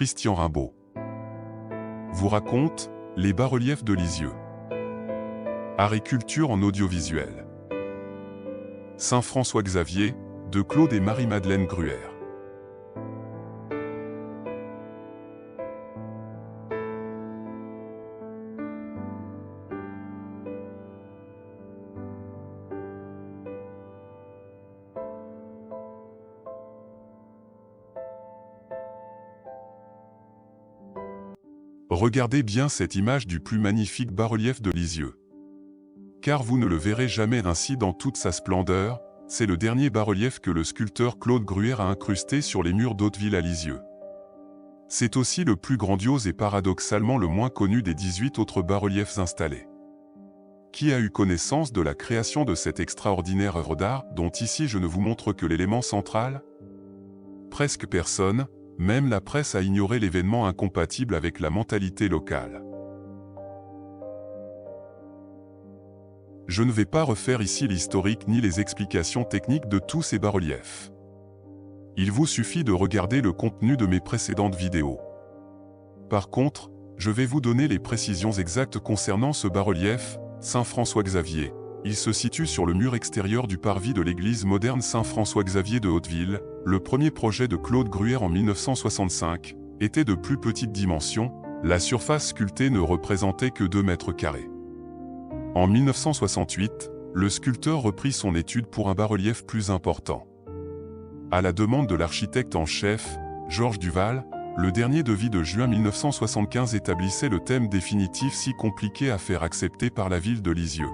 Christian Rimbaud vous raconte les bas-reliefs de Lisieux. Art et culture en audiovisuel. Saint-François-Xavier, de Claude et Marie-Madeleine Gruère. Regardez bien cette image du plus magnifique bas-relief de Lisieux. Car vous ne le verrez jamais ainsi dans toute sa splendeur, c'est le dernier bas-relief que le sculpteur Claude Gruère a incrusté sur les murs d'Hauteville à Lisieux. C'est aussi le plus grandiose et paradoxalement le moins connu des 18 autres bas-reliefs installés. Qui a eu connaissance de la création de cette extraordinaire œuvre d'art, dont ici je ne vous montre que l'élément central? Presque personne. Même la presse a ignoré l'événement incompatible avec la mentalité locale. Je ne vais pas refaire ici l'historique ni les explications techniques de tous ces bas-reliefs. Il vous suffit de regarder le contenu de mes précédentes vidéos. Par contre, je vais vous donner les précisions exactes concernant ce bas-relief, Saint-François-Xavier. Il se situe sur le mur extérieur du parvis de l'église moderne Saint-François-Xavier de Hauteville. Le premier projet de Claude Gruère en 1965 était de plus petite dimension, la surface sculptée ne représentait que 2 mètres carrés. En 1968, le sculpteur reprit son étude pour un bas-relief plus important. À la demande de l'architecte en chef, Georges Duval, le dernier devis de juin 1975 établissait le thème définitif si compliqué à faire accepter par la ville de Lisieux.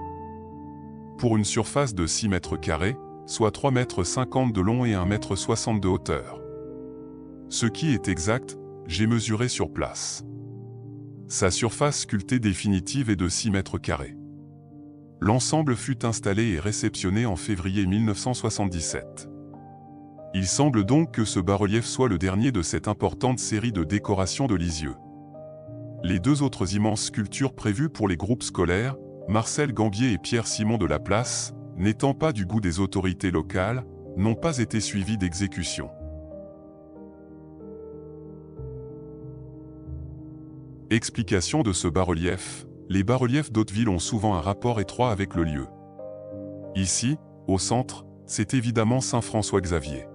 Pour une surface de 6 mètres carrés, soit 3,50 m de long et 1,60 m de hauteur. Ce qui est exact, j'ai mesuré sur place. Sa surface sculptée définitive est de 6 mètres carrés. L'ensemble fut installé et réceptionné en février 1977. Il semble donc que ce bas-relief soit le dernier de cette importante série de décorations de Lisieux. Les 2 autres immenses sculptures prévues pour les groupes scolaires, Marcel Gambier et Pierre-Simon de la Place, n'étant pas du goût des autorités locales, n'ont pas été suivis d'exécution. Explication de ce bas-relief. Les bas-reliefs d'Hauteville ont souvent un rapport étroit avec le lieu. Ici, au centre, c'est évidemment Saint-François-Xavier.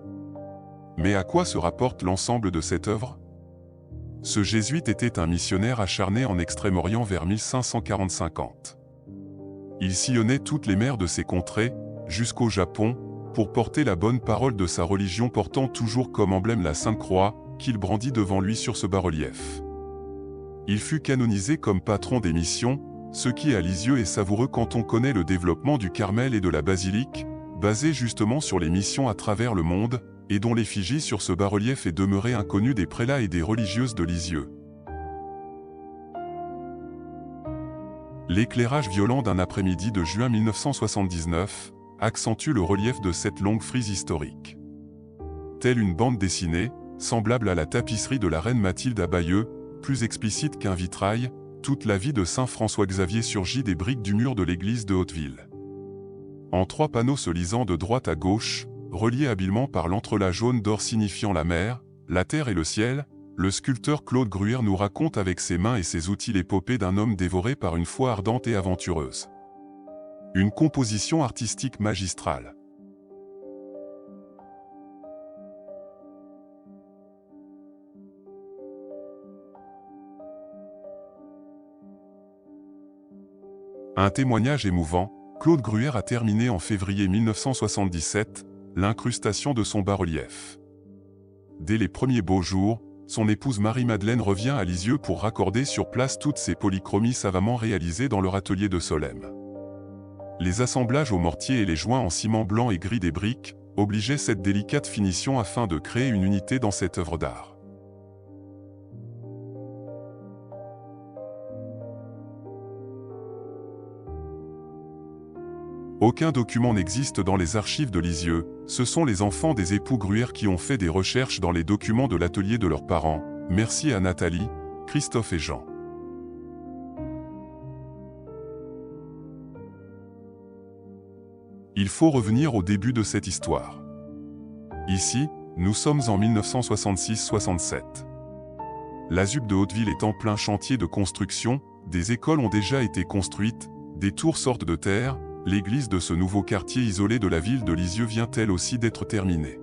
Mais à quoi se rapporte l'ensemble de cette œuvre? Ce jésuite était un missionnaire acharné en Extrême-Orient vers 1540. Il sillonnait toutes les mers de ces contrées, jusqu'au Japon, pour porter la bonne parole de sa religion portant toujours comme emblème la Sainte Croix, qu'il brandit devant lui sur ce bas-relief. Il fut canonisé comme patron des missions, ce qui à Lisieux est savoureux quand on connaît le développement du Carmel et de la basilique, basé justement sur les missions à travers le monde, et dont l'effigie sur ce bas-relief est demeurée inconnue des prélats et des religieuses de Lisieux. L'éclairage violent d'un après-midi de juin 1979 accentue le relief de cette longue frise historique. Telle une bande dessinée, semblable à la tapisserie de la reine Mathilde à Bayeux, plus explicite qu'un vitrail, toute la vie de Saint-François-Xavier surgit des briques du mur de l'église de Hauteville. En 3 panneaux se lisant de droite à gauche, reliés habilement par l'entrelac jaune d'or signifiant la mer, la terre et le ciel, le sculpteur Claude Gruère nous raconte avec ses mains et ses outils l'épopée d'un homme dévoré par une foi ardente et aventureuse. Une composition artistique magistrale. Un témoignage émouvant, Claude Gruère a terminé en février 1977 l'incrustation de son bas-relief. Dès les premiers beaux jours, son épouse Marie-Madeleine revient à Lisieux pour raccorder sur place toutes ces polychromies savamment réalisées dans leur atelier de Solesmes. Les assemblages au mortier et les joints en ciment blanc et gris des briques obligeaient cette délicate finition afin de créer une unité dans cette œuvre d'art. Aucun document n'existe dans les archives de Lisieux, ce sont les enfants des époux Gruère qui ont fait des recherches dans les documents de l'atelier de leurs parents. Merci à Nathalie, Christophe et Jean. Il faut revenir au début de cette histoire. Ici, nous sommes en 1966-67. la ZUP de Hauteville est en plein chantier de construction, des écoles ont déjà été construites, des tours sortent de terre, l'église de ce nouveau quartier isolé de la ville de Lisieux vient elle aussi d'être terminée.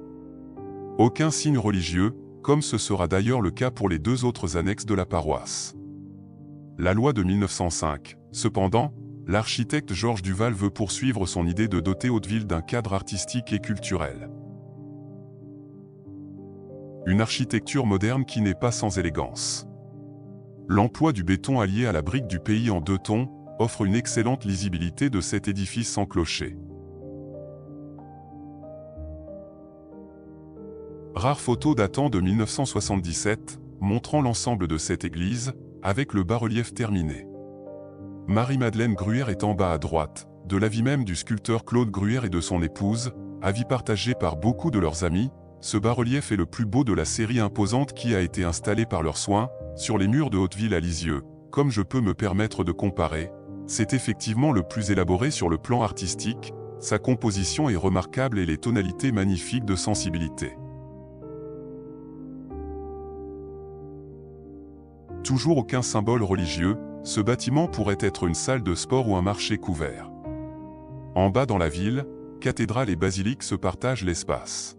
Aucun signe religieux, comme ce sera d'ailleurs le cas pour les 2 autres annexes de la paroisse. La loi de 1905, cependant, l'architecte Georges Duval veut poursuivre son idée de doter Hauteville d'un cadre artistique et culturel. Une architecture moderne qui n'est pas sans élégance. L'emploi du béton allié à la brique du pays en 2 tons offre une excellente lisibilité de cet édifice sans clocher. Rare photo datant de 1977, montrant l'ensemble de cette église, avec le bas-relief terminé. Marie-Madeleine Gruère est en bas à droite, de l'avis même du sculpteur Claude Gruère et de son épouse, avis partagé par beaucoup de leurs amis. Ce bas-relief est le plus beau de la série imposante qui a été installée par leurs soins, sur les murs de Hauteville à Lisieux. Comme je peux me permettre de comparer, c'est effectivement le plus élaboré sur le plan artistique, sa composition est remarquable et les tonalités magnifiques de sensibilité. Toujours aucun symbole religieux, ce bâtiment pourrait être une salle de sport ou un marché couvert. En bas dans la ville, cathédrale et basilique se partagent l'espace.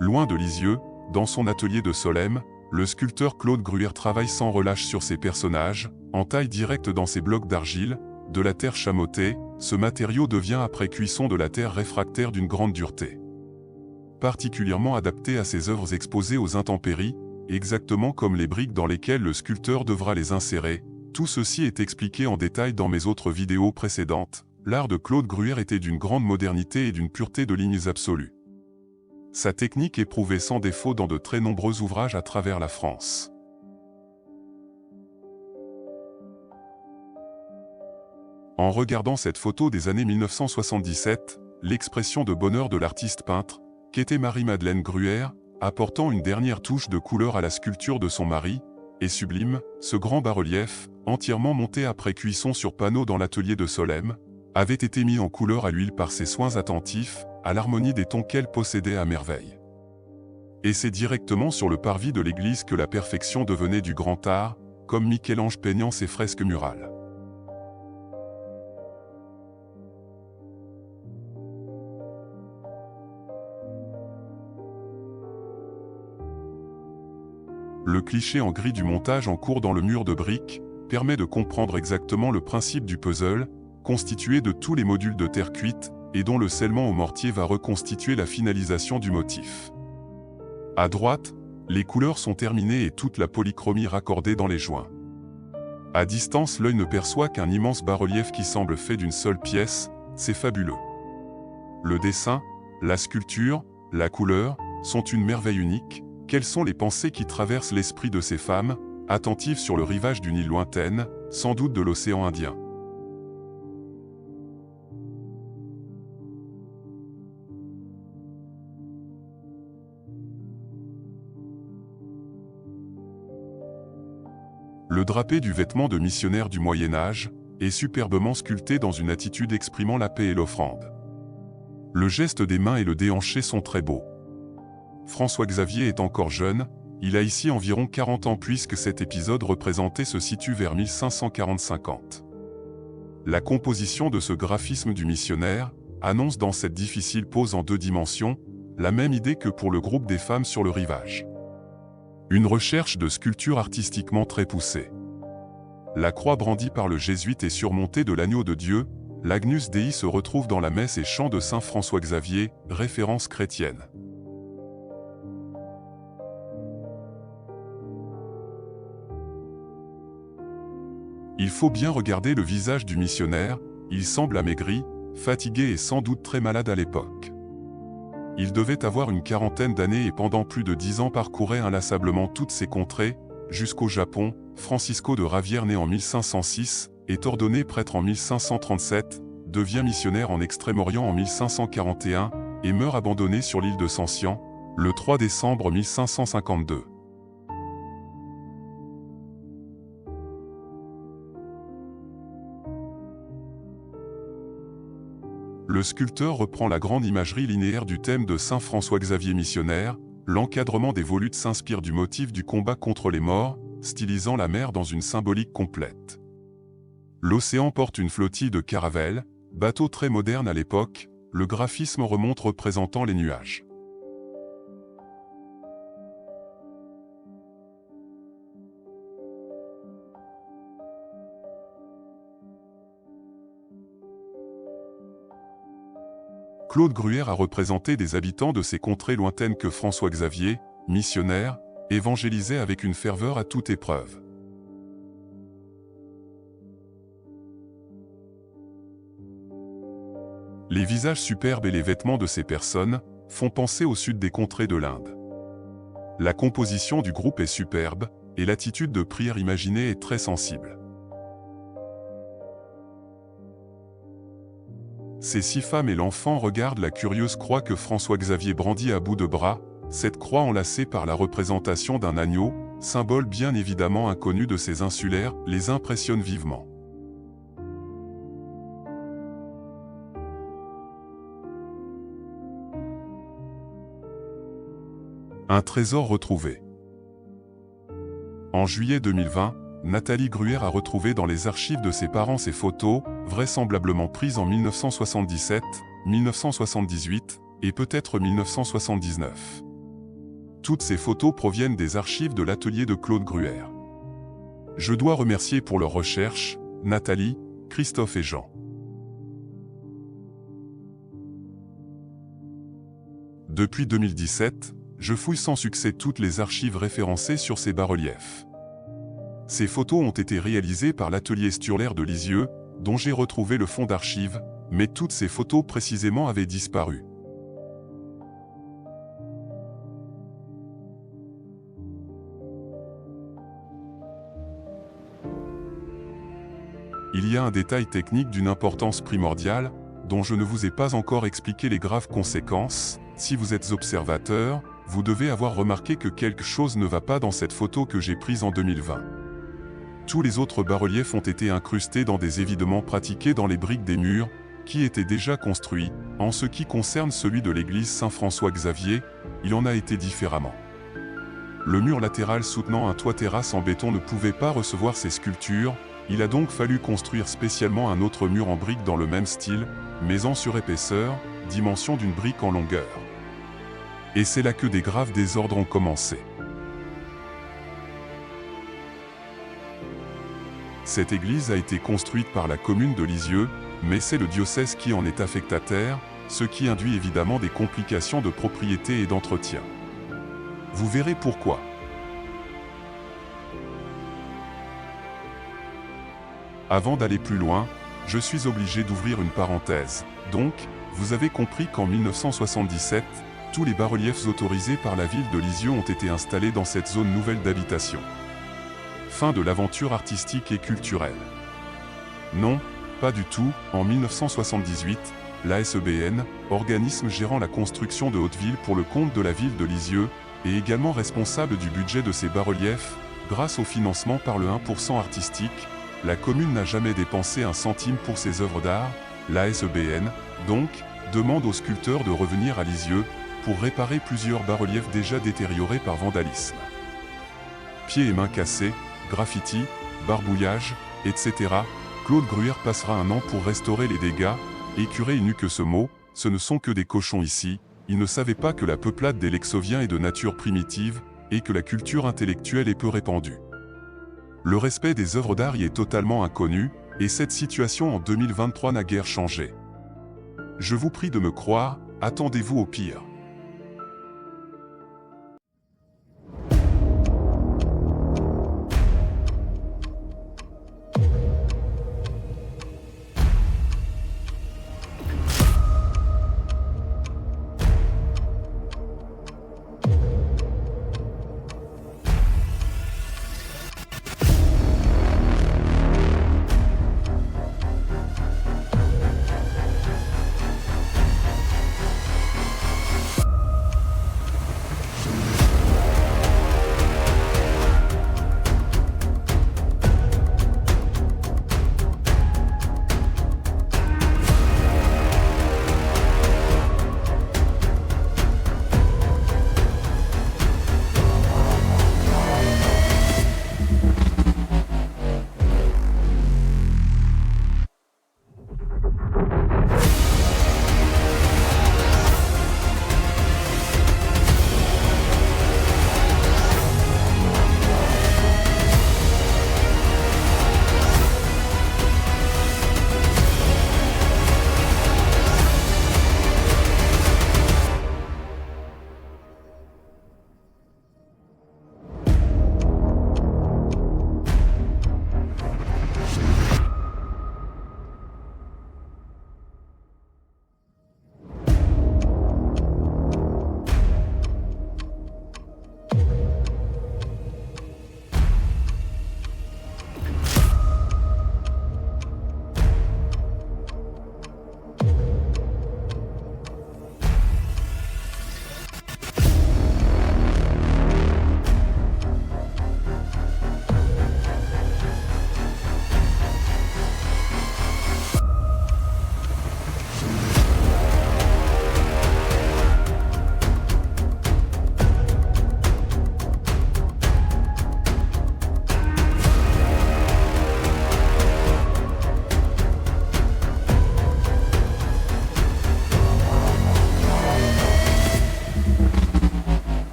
Loin de Lisieux, dans son atelier de Solesmes, le sculpteur Claude Gruère travaille sans relâche sur ses personnages, en taille directe dans ses blocs d'argile, de la terre chamottée, ce matériau devient après cuisson de la terre réfractaire d'une grande dureté. Particulièrement adapté à ses œuvres exposées aux intempéries, exactement comme les briques dans lesquelles le sculpteur devra les insérer. Tout ceci est expliqué en détail dans mes autres vidéos précédentes. L'art de Claude Gruère était d'une grande modernité et d'une pureté de lignes absolues. Sa technique est prouvée sans défaut dans de très nombreux ouvrages à travers la France. En regardant cette photo des années 1977, l'expression de bonheur de l'artiste peintre, qu'était Marie-Madeleine Gruère, apportant une dernière touche de couleur à la sculpture de son mari, est sublime. Ce grand bas-relief, entièrement monté après cuisson sur panneau dans l'atelier de Solesmes, avait été mis en couleur à l'huile par ses soins attentifs, à l'harmonie des tons qu'elle possédait à merveille. Et c'est directement sur le parvis de l'église que la perfection devenait du grand art, comme Michel-Ange peignant ses fresques murales. Le cliché en gris du montage en cours dans le mur de briques permet de comprendre exactement le principe du puzzle, constitué de tous les modules de terre cuite, et dont le scellement au mortier va reconstituer la finalisation du motif. À droite, les couleurs sont terminées et toute la polychromie raccordée dans les joints. À distance, l'œil ne perçoit qu'un immense bas-relief qui semble fait d'une seule pièce, c'est fabuleux. Le dessin, la sculpture, la couleur, sont une merveille unique. Quelles sont les pensées qui traversent l'esprit de ces femmes, attentives sur le rivage d'une île lointaine, sans doute de l'océan Indien? Le drapé du vêtement de missionnaire du Moyen-Âge est superbement sculpté dans une attitude exprimant la paix et l'offrande. Le geste des mains et le déhanché sont très beaux. François Xavier est encore jeune, il a ici environ 40 ans puisque cet épisode représenté se situe vers 1540-50. La composition de ce graphisme du missionnaire annonce dans cette difficile pose en 2 dimensions, la même idée que pour le groupe des femmes sur le rivage. Une recherche de sculpture artistiquement très poussée. La croix brandie par le jésuite est surmontée de l'agneau de Dieu, l'Agnus Dei se retrouve dans la messe et chant de saint François Xavier, référence chrétienne. Il faut bien regarder le visage du missionnaire, il semble amaigri, fatigué et sans doute très malade à l'époque. Il devait avoir une 40aine d'années et pendant plus de 10 ans parcourait inlassablement toutes ces contrées, jusqu'au Japon. Francisco de Ravière né en 1506, est ordonné prêtre en 1537, devient missionnaire en Extrême-Orient en 1541, et meurt abandonné sur l'île de Sancian, le 3 décembre 1552. le sculpteur reprend la grande imagerie linéaire du thème de saint François-Xavier missionnaire. L'encadrement des volutes s'inspire du motif du combat contre les morts, stylisant la mer dans une symbolique complète. L'océan porte une flottille de caravelles, bateaux très modernes à l'époque, le graphisme remonte représentant les nuages. Claude Gruère a représenté des habitants de ces contrées lointaines que François-Xavier, missionnaire, évangélisait avec une ferveur à toute épreuve. Les visages superbes et les vêtements de ces personnes font penser au sud des contrées de l'Inde. La composition du groupe est superbe, et l'attitude de prière imaginée est très sensible. Ces 6 femmes et l'enfant regardent la curieuse croix que François-Xavier brandit à bout de bras. Cette croix enlacée par la représentation d'un agneau, symbole bien évidemment inconnu de ces insulaires, les impressionne vivement. Un trésor retrouvé. En juillet 2020, Nathalie Gruère a retrouvé dans les archives de ses parents ses photos, vraisemblablement prises en 1977, 1978 et peut-être 1979. Toutes ces photos proviennent des archives de l'atelier de Claude Gruère. Je dois remercier pour leur recherche, Nathalie, Christophe et Jean. Depuis 2017, je fouille sans succès toutes les archives référencées sur ces bas-reliefs. Ces photos ont été réalisées par l'atelier Sturler de Lisieux, dont j'ai retrouvé le fond d'archives, mais toutes ces photos précisément avaient disparu. Il y a un détail technique d'une importance primordiale, dont je ne vous ai pas encore expliqué les graves conséquences. Si vous êtes observateur, vous devez avoir remarqué que quelque chose ne va pas dans cette photo que j'ai prise en 2020. Tous les autres bas-reliefs ont été incrustés dans des évidements pratiqués dans les briques des murs, qui étaient déjà construits. En ce qui concerne celui de l'église Saint-François-Xavier, il en a été différemment. Le mur latéral soutenant un toit terrasse en béton ne pouvait pas recevoir ces sculptures, il a donc fallu construire spécialement un autre mur en briques dans le même style, mais en surépaisseur, dimension d'une brique en longueur. Et c'est là que des graves désordres ont commencé. Cette église a été construite par la commune de Lisieux, mais c'est le diocèse qui en est affectataire, ce qui induit évidemment des complications de propriété et d'entretien. Vous verrez pourquoi. Avant d'aller plus loin, je suis obligé d'ouvrir une parenthèse. Donc, vous avez compris qu'en 1977, tous les bas-reliefs autorisés par la ville de Lisieux ont été installés dans cette zone nouvelle d'habitation. Fin de l'aventure artistique et culturelle. Non, pas du tout. En 1978, l'ASEBN, organisme gérant la construction de Hauteville pour le compte de la ville de Lisieux, est également responsable du budget de ces bas-reliefs. Grâce au financement par le 1% artistique, la commune n'a jamais dépensé un centime pour ses œuvres d'art. L'ASEBN, donc, demande aux sculpteurs de revenir à Lisieux pour réparer plusieurs bas-reliefs déjà détériorés par vandalisme. Pieds et mains cassés, graffiti, barbouillage, etc. Claude Gruère passera 1 an pour restaurer les dégâts. Écureuil n'eut que ce mot, ce ne sont que des cochons ici. Il ne savait pas que la peuplade des Lexoviens est de nature primitive, et que la culture intellectuelle est peu répandue. Le respect des œuvres d'art y est totalement inconnu, et cette situation en 2023 n'a guère changé. Je vous prie de me croire, attendez-vous au pire.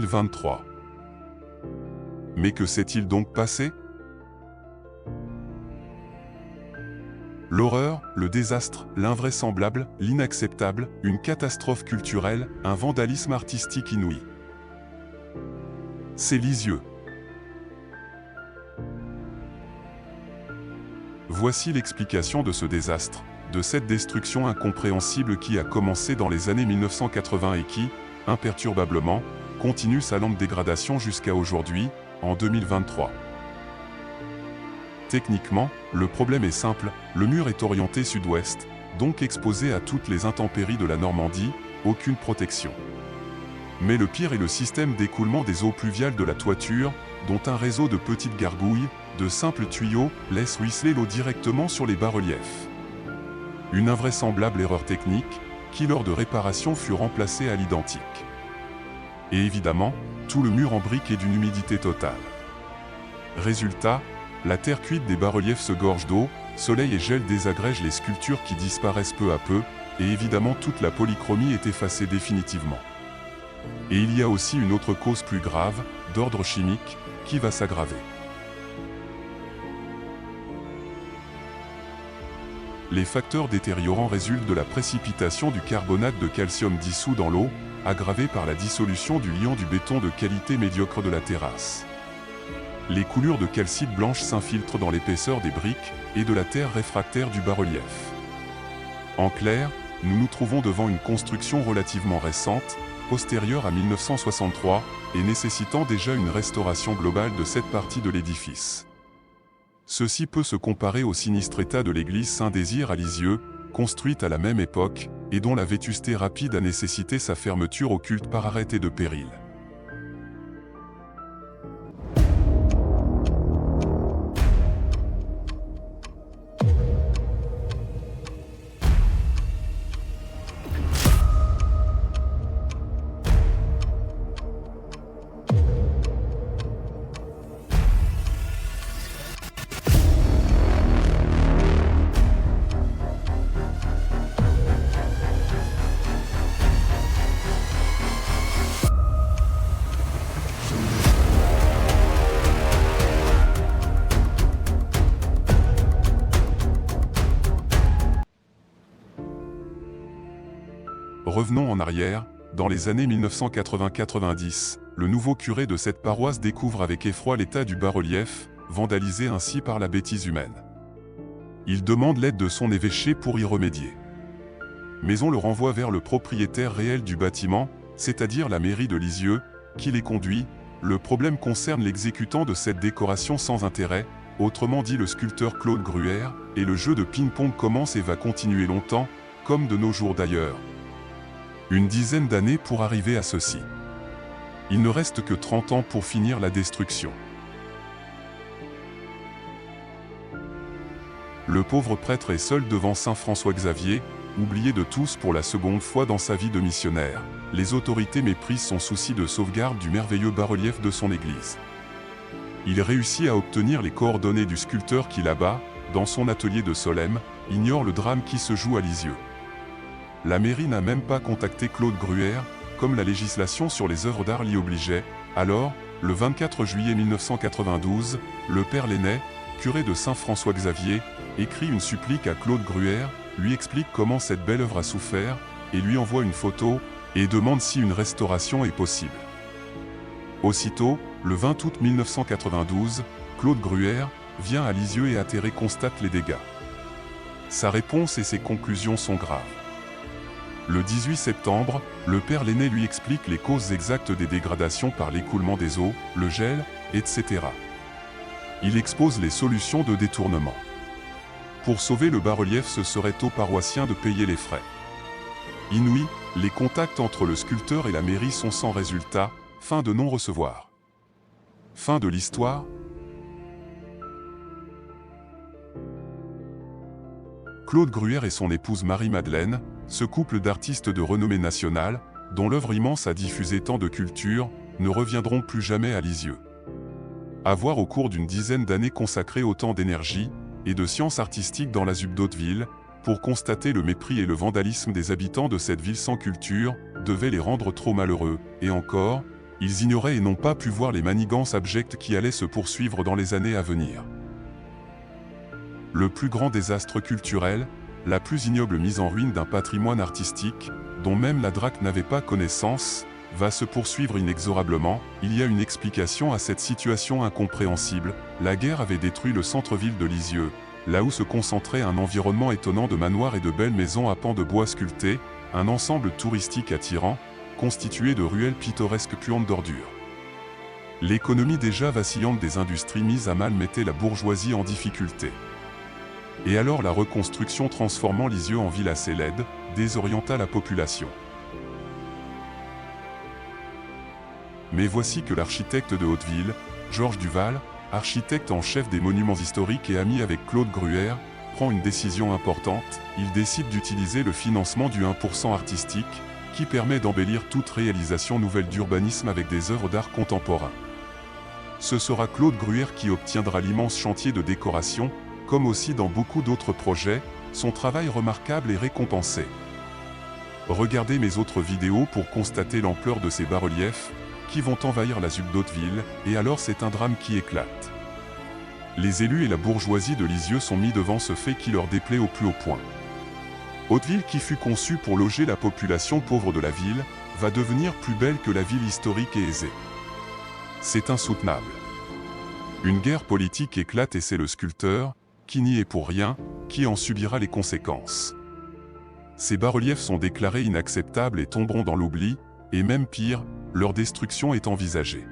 2023. Mais que s'est-il donc passé? L'horreur, le désastre, l'invraisemblable, l'inacceptable, une catastrophe culturelle, un vandalisme artistique inouï. C'est Lisieux. Voici l'explication de ce désastre, de cette destruction incompréhensible qui a commencé dans les années 1980 et qui, imperturbablement, continue sa lente dégradation jusqu'à aujourd'hui, en 2023. Techniquement, le problème est simple, le mur est orienté sud-ouest, donc exposé à toutes les intempéries de la Normandie, aucune protection. Mais le pire est le système d'écoulement des eaux pluviales de la toiture, dont un réseau de petites gargouilles, de simples tuyaux, laisse ruisseler l'eau directement sur les bas-reliefs. Une invraisemblable erreur technique, qui lors de réparation fut remplacée à l'identique. Et évidemment, tout le mur en briques est d'une humidité totale. Résultat, la terre cuite des bas-reliefs se gorge d'eau, soleil et gel désagrègent les sculptures qui disparaissent peu à peu, et évidemment toute la polychromie est effacée définitivement. Et il y a aussi une autre cause plus grave, d'ordre chimique, qui va s'aggraver. Les facteurs détériorants résultent de la précipitation du carbonate de calcium dissous dans l'eau, aggravé par la dissolution du liant du béton de qualité médiocre de la terrasse. Les coulures de calcite blanche s'infiltrent dans l'épaisseur des briques et de la terre réfractaire du bas-relief. En clair, nous nous trouvons devant une construction relativement récente, postérieure à 1963, et nécessitant déjà une restauration globale de cette partie de l'édifice. Ceci peut se comparer au sinistre état de l'église Saint-Désir à Lisieux, construite à la même époque, et dont la vétusté rapide a nécessité sa fermeture au culte par arrêté de péril. Revenons en arrière, dans les années 1980-90, le nouveau curé de cette paroisse découvre avec effroi l'état du bas-relief, vandalisé ainsi par la bêtise humaine. Il demande l'aide de son évêché pour y remédier. Mais on le renvoie vers le propriétaire réel du bâtiment, c'est-à-dire la mairie de Lisieux, qui les conduit. Le problème concerne l'exécutant de cette décoration sans intérêt, autrement dit le sculpteur Claude Gruère, et le jeu de ping-pong commence et va continuer longtemps, comme de nos jours d'ailleurs. Une dizaine d'années pour arriver à ceci. Il ne reste que 30 ans pour finir la destruction. Le pauvre prêtre est seul devant Saint François Xavier, oublié de tous pour la seconde fois dans sa vie de missionnaire. Les autorités méprisent son souci de sauvegarde du merveilleux bas-relief de son église. Il réussit à obtenir les coordonnées du sculpteur qui là-bas, dans son atelier de Solesmes, ignore le drame qui se joue à Lisieux. La mairie n'a même pas contacté Claude Gruère, comme la législation sur les œuvres d'art l'y obligeait. Alors, le 24 juillet 1992, le père Lenné, curé de Saint-François-Xavier, écrit une supplique à Claude Gruère, lui explique comment cette belle œuvre a souffert, et lui envoie une photo, et demande si une restauration est possible. Aussitôt, le 20 août 1992, Claude Gruère vient à Lisieux et atterré constate les dégâts. Sa réponse et ses conclusions sont graves. Le 18 septembre, le père Lenné lui explique les causes exactes des dégradations par l'écoulement des eaux, le gel, etc. Il expose les solutions de détournement. Pour sauver le bas-relief, ce serait aux paroissiens de payer les frais. Inouï, les contacts entre le sculpteur et la mairie sont sans résultat, fin de non-recevoir. Fin de l'histoire. Claude Gruère et son épouse Marie-Madeleine, ce couple d'artistes de renommée nationale, dont l'œuvre immense a diffusé tant de culture, ne reviendront plus jamais à Lisieux. À voir au cours d'une dizaine d'années consacrées autant d'énergie et de sciences artistiques dans la ZUP d'Hauteville, pour constater le mépris et le vandalisme des habitants de cette ville sans culture, devait les rendre trop malheureux, et encore, Ils ignoraient et n'ont pas pu voir les manigances abjectes qui allaient se poursuivre dans les années à venir. Le plus grand désastre culturel, la plus ignoble mise en ruine d'un patrimoine artistique, dont même la DRAC n'avait pas connaissance, va se poursuivre inexorablement. Il y a une explication à cette situation incompréhensible. La guerre avait détruit le centre-ville de Lisieux, là où se concentrait un environnement étonnant de manoirs et de belles maisons à pans de bois sculptés, un ensemble touristique attirant, constitué de ruelles pittoresques puantes d'ordures. L'économie déjà vacillante des industries mises à mal mettait la bourgeoisie en difficulté. Et alors la reconstruction transformant Lisieux en ville assez laide, désorienta la population. Mais voici que l'architecte de Hauteville, Georges Duval, architecte en chef des monuments historiques et ami avec Claude Gruère, prend une décision importante. Il décide d'utiliser le financement du 1% artistique, qui permet d'embellir toute réalisation nouvelle d'urbanisme avec des œuvres d'art contemporain. Ce sera Claude Gruère qui obtiendra l'immense chantier de décoration, comme aussi dans beaucoup d'autres projets, son travail remarquable est récompensé. Regardez mes autres vidéos pour constater l'ampleur de ces bas-reliefs, qui vont envahir la ZUP d'Hauteville, et alors c'est un drame qui éclate. Les élus et la bourgeoisie de Lisieux sont mis devant ce fait qui leur déplaît au plus haut point. Hauteville, qui fut conçue pour loger la population pauvre de la ville, va devenir plus belle que la ville historique et aisée. C'est insoutenable. Une guerre politique éclate et c'est le sculpteur, qui n'y est pour rien, qui en subira les conséquences. Ces bas-reliefs sont déclarés inacceptables et tomberont dans l'oubli, et même pire, leur destruction est envisagée.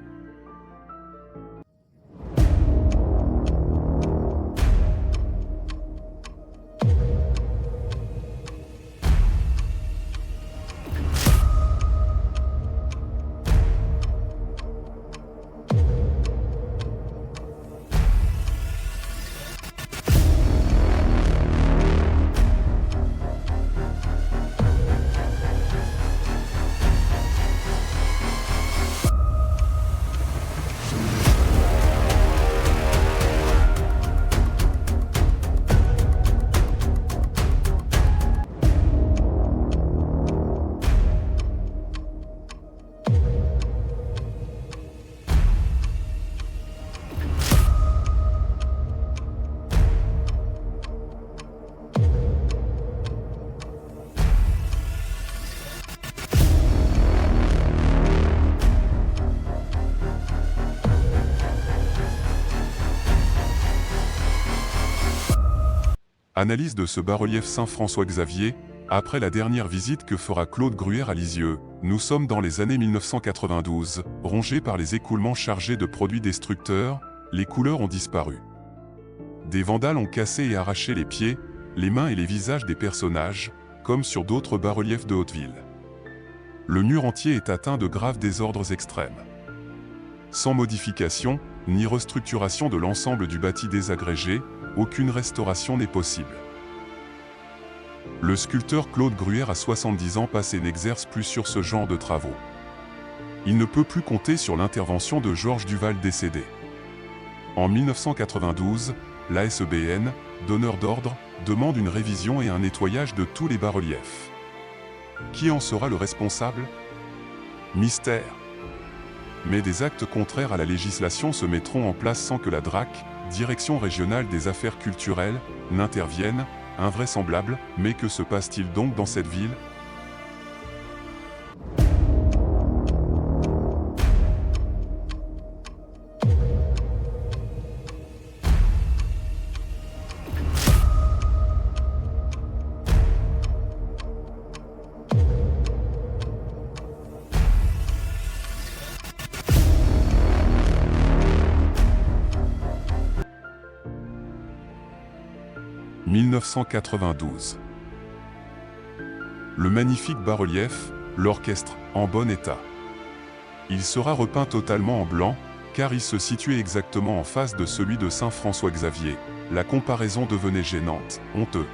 Analyse de ce bas-relief Saint-François-Xavier. Après la dernière visite que fera Claude Gruère à Lisieux, nous sommes dans les années 1992, rongés par les écoulements chargés de produits destructeurs, les couleurs ont disparu. Des vandales ont cassé et arraché les pieds, les mains et les visages des personnages, comme sur d'autres bas-reliefs de Hauteville. Le mur entier est atteint de graves désordres extrêmes. Sans modification, ni restructuration de l'ensemble du bâti désagrégé, aucune restauration n'est possible. Le sculpteur Claude Gruère à 70 ans passe et n'exerce plus sur ce genre de travaux. Il ne peut plus compter sur l'intervention de Georges Duval décédé. En 1992, la SEBN, donneur d'ordre, demande une révision et un nettoyage de tous les bas-reliefs. Qui en sera le responsable? Mystère. Mais des actes contraires à la législation se mettront en place sans que la DRAC, Direction régionale des affaires culturelles, n'intervienne. Invraisemblable, mais que se passe-t-il donc dans cette ville? « 1992. Le magnifique bas-relief, l'orchestre, en bon état. Il sera repeint totalement en blanc, car il se situait exactement en face de celui de Saint-François-Xavier. La comparaison devenait gênante, honteux.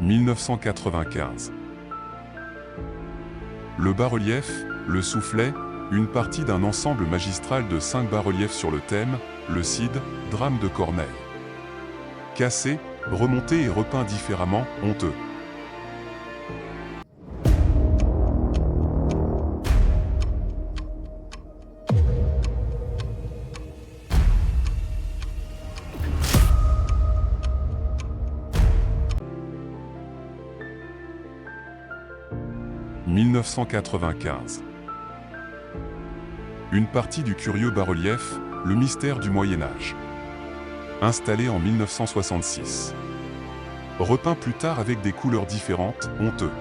1995. Le bas-relief, le soufflet, une partie d'un ensemble magistral de 5 bas-reliefs sur le thème, le Cid, drame de Corneille. Cassé, remonté et repeint différemment, honteux. « 1995. Une partie du curieux bas-relief, le mystère du Moyen-Âge. Installé en 1966. Repeint plus tard avec des couleurs différentes, honteux.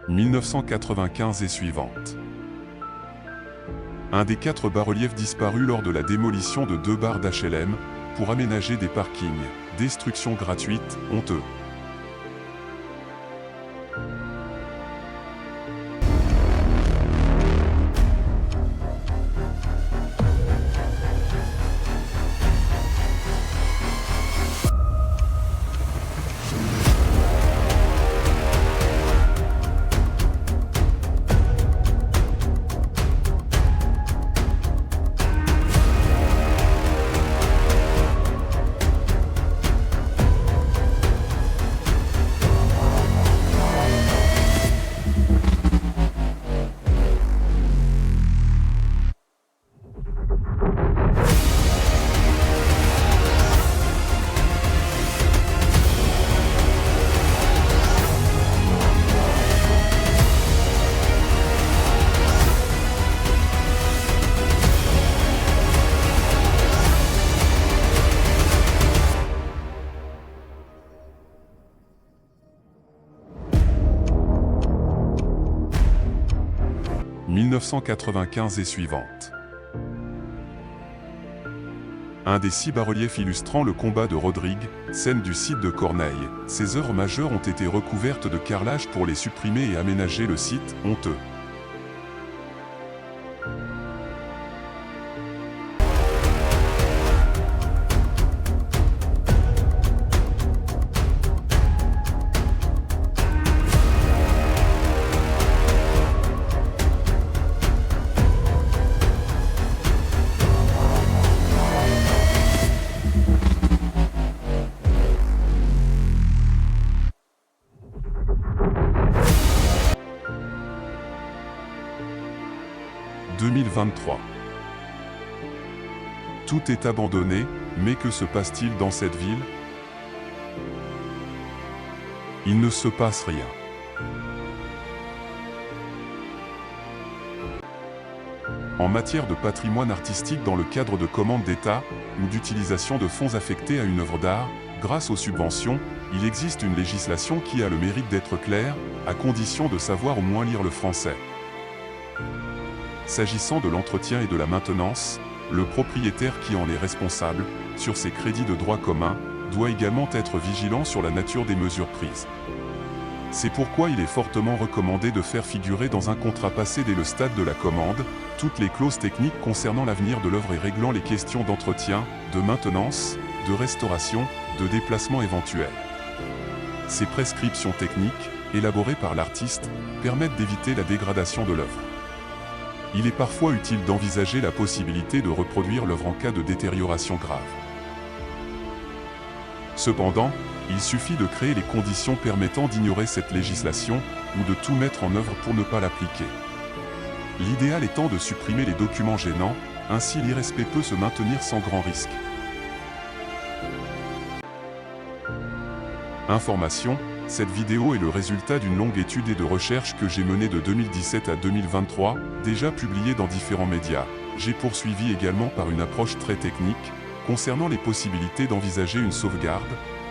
« 1995 et suivante. Un des 4 bas-reliefs disparus lors de la démolition de 2 barres d'HLM pour aménager des parkings. Destruction gratuite, honteux. « 1995 et suivante. Un des 6 bas-reliefs illustrant le combat de Rodrigue, scène du Cid de Corneille. Ces œuvres majeures ont été recouvertes de carrelage pour les supprimer et aménager le site, honteux. « 2023. Tout est abandonné, mais que se passe-t-il dans cette ville? Il ne se passe rien. En matière de patrimoine artistique dans le cadre de commandes d'État ou d'utilisation de fonds affectés à une œuvre d'art, grâce aux subventions, il existe une législation qui a le mérite d'être claire, à condition de savoir au moins lire le français. S'agissant de l'entretien et de la maintenance, le propriétaire qui en est responsable, sur ses crédits de droit commun, doit également être vigilant sur la nature des mesures prises. C'est pourquoi il est fortement recommandé de faire figurer dans un contrat passé dès le stade de la commande, toutes les clauses techniques concernant l'avenir de l'œuvre et réglant les questions d'entretien, de maintenance, de restauration, de déplacement éventuel. Ces prescriptions techniques, élaborées par l'artiste, permettent d'éviter la dégradation de l'œuvre. Il est parfois utile d'envisager la possibilité de reproduire l'œuvre en cas de détérioration grave. Cependant, il suffit de créer les conditions permettant d'ignorer cette législation ou de tout mettre en œuvre pour ne pas l'appliquer. L'idéal étant de supprimer les documents gênants, ainsi l'irrespect peut se maintenir sans grand risque. Information, cette vidéo est le résultat d'une longue étude et de recherche que j'ai menée de 2017 à 2023, déjà publiée dans différents médias. J'ai poursuivi également par une approche très technique, concernant les possibilités d'envisager une sauvegarde,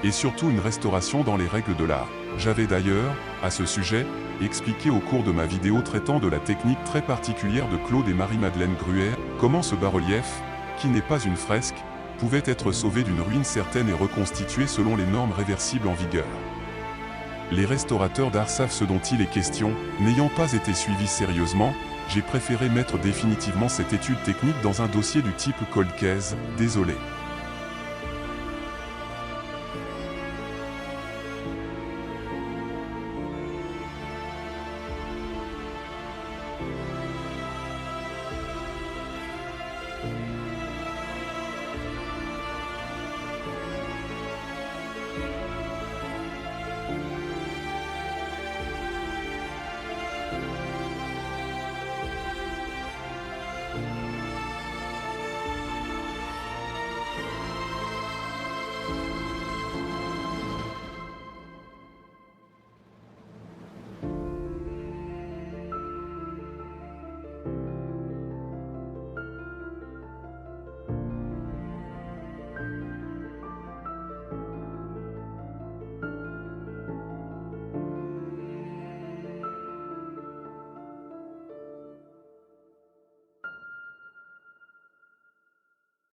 Et surtout une restauration dans les règles de l'art. J'avais d'ailleurs, à ce sujet, expliqué au cours de ma vidéo traitant de la technique très particulière de Claude et Marie-Madeleine Gruère, comment ce bas-relief, qui n'est pas une fresque, pouvait être sauvé d'une ruine certaine et reconstitué selon les normes réversibles en vigueur. Les restaurateurs d'art savent ce dont il est question. N'ayant pas été suivi sérieusement, j'ai préféré mettre définitivement cette étude technique dans un dossier du type cold case, désolé.